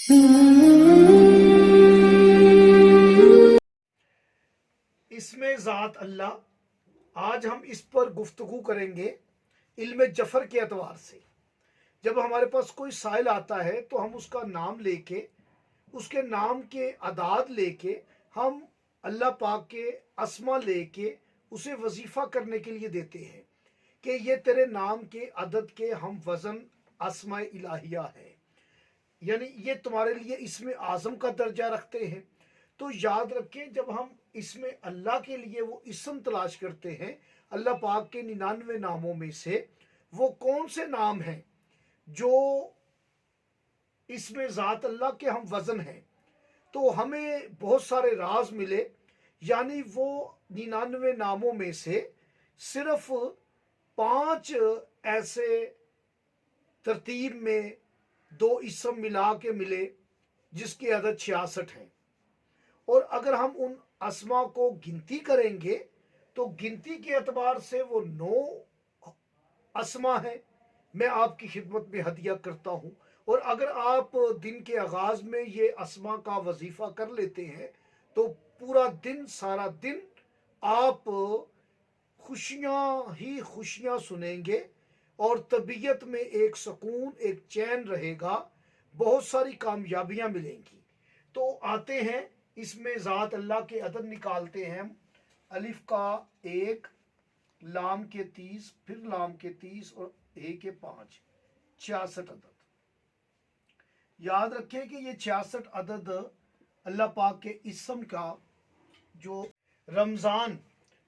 इसमें ज़ात अल्लाह। आज हम इस पर गुफ्तगू करेंगे इल्म जफ़र के एतबार से। जब हमारे पास कोई साइल आता है तो हम उसका नाम लेके, उसके नाम के अदाद लेके, हम अल्लाह पाक के अस्मा लेके उसे वजीफ़ा करने के लिए देते हैं कि ये तेरे नाम के अदद के हम वज़न अस्मा इलाहिया है, यानी ये तुम्हारे लिए इसमें आज़म का दर्जा रखते हैं। तो याद रखें, जब हम इसमें अल्लाह के लिए वो इसम तलाश करते हैं, अल्लाह पाक के 99 नामों में से वो कौन से नाम हैं जो इसमें ज़ात अल्लाह के हम वज़न हैं, तो हमें बहुत सारे राज मिले। यानी वो 99 नामों में से सिर्फ 5 ऐसे तरतीब में 2 इसम मिला के मिले जिसकी अदद 66 है। और अगर हम उन अस्मा को गिनती करेंगे तो गिनती के एतबार से वो 9 अस्मा है। मैं आपकी खिदमत में हदिया करता हूँ। और अगर आप दिन के आगाज़ में ये अस्मा का वजीफ़ा कर लेते हैं तो पूरा दिन, सारा दिन आप खुशियाँ ही खुशियाँ सुनेंगे और तबीयत में एक सुकून, एक चैन रहेगा, बहुत सारी कामयाबियाँ मिलेंगी। तो आते हैं इसमें ज़ात अल्लाह के अदद निकालते हैं हम। अलिफ का 1, लाम के 30, फिर लाम के 30 और ए के 5, 66 अदद। याद रखें कि ये 66 अदद अल्लाह पाक के इसम का जो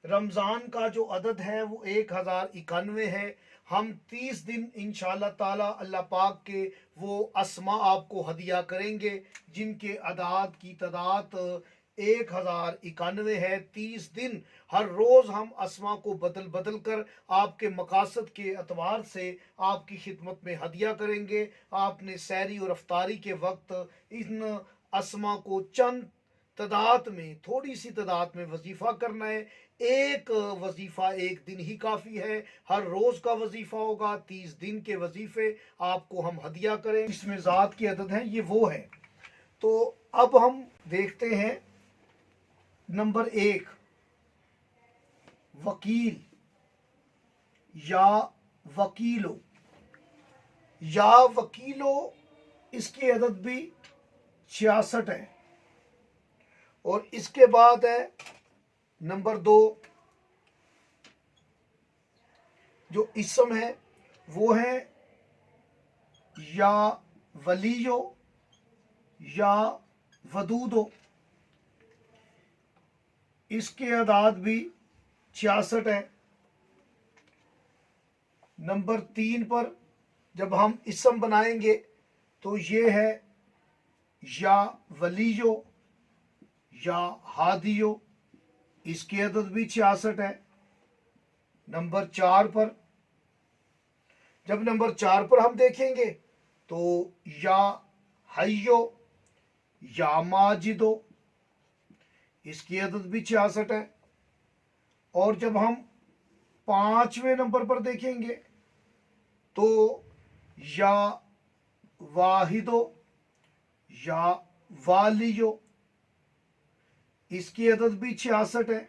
रमज़ान का जो अदद है वो 1091 है। हम 30 दिन इंशाअल्लाह ताला अल्लाह पाक के वो अस्मा आपको हदिया करेंगे जिनके अदाद की तादाद 1091 है। 30 दिन हर रोज़ हम अस्मा को बदल बदल कर आपके मकासद के अतबार से आपकी खिदमत में हदिया करेंगे। आपने सहरी और अफ्तारी के वक्त इन अस्मा को चंद तादाद में, थोड़ी सी तादाद में वजीफ़ा करना है। एक वजीफ़ा एक दिन ही काफ़ी है, हर रोज़ का वजीफ़ा होगा। 30 दिन के वजीफ़े आपको हम हदिया करें। इसमें ज़ात की अदद है, ये वो है। तो अब हम देखते हैं नंबर 1, वकील या वकीलो। या वकीलो, इसकी अदद भी 66 है। और इसके बाद है नंबर 2, जो इसम है वो है या वलीयो या वदूदो। इसके अदाद भी 66 है। नंबर 3 पर जब हम इसम बनाएंगे तो ये है या वलीयो या हादियो। इसकी अदद भी 66 है। नंबर 4 पर, जब नंबर 4 पर हम देखेंगे तो या हयो या माजिदो। इसकी अदद भी 66 है। और जब हम 5वें नंबर पर देखेंगे तो या वाहिदो या वालियो। इसकी अदद भी 66 है।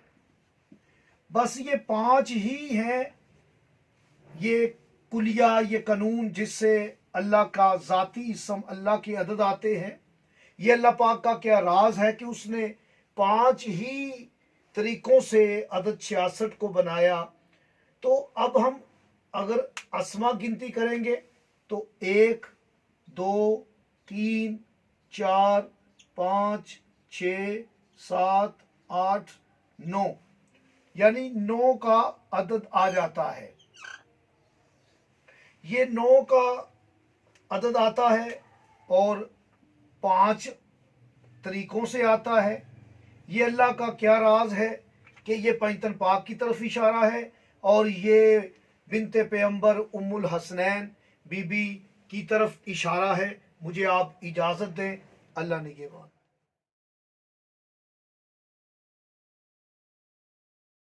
बस ये 5 ही हैं, ये कुलिया, ये कानून जिससे अल्लाह का ज़ाती इसम, अल्लाह के अदद आते हैं। ये अल्लाह पाक का क्या राज है कि उसने 5 ही तरीक़ों से अदद 66 को बनाया। तो अब हम अगर अस्मा गिनती करेंगे तो 1, 2, 3, 4, 5, 6, 7, 8, 9, यानी 9 का अदद आ जाता है। ये 9 का अदद आता है और 5 तरीक़ों से आता है। ये अल्लाह का क्या राज है कि ये पंजतन पाक की तरफ इशारा है और ये बिनते पैगंबर उम्मुल हसनैन बीबी की तरफ इशारा है। मुझे आप इजाज़त दें। अल्लाह निगहबान।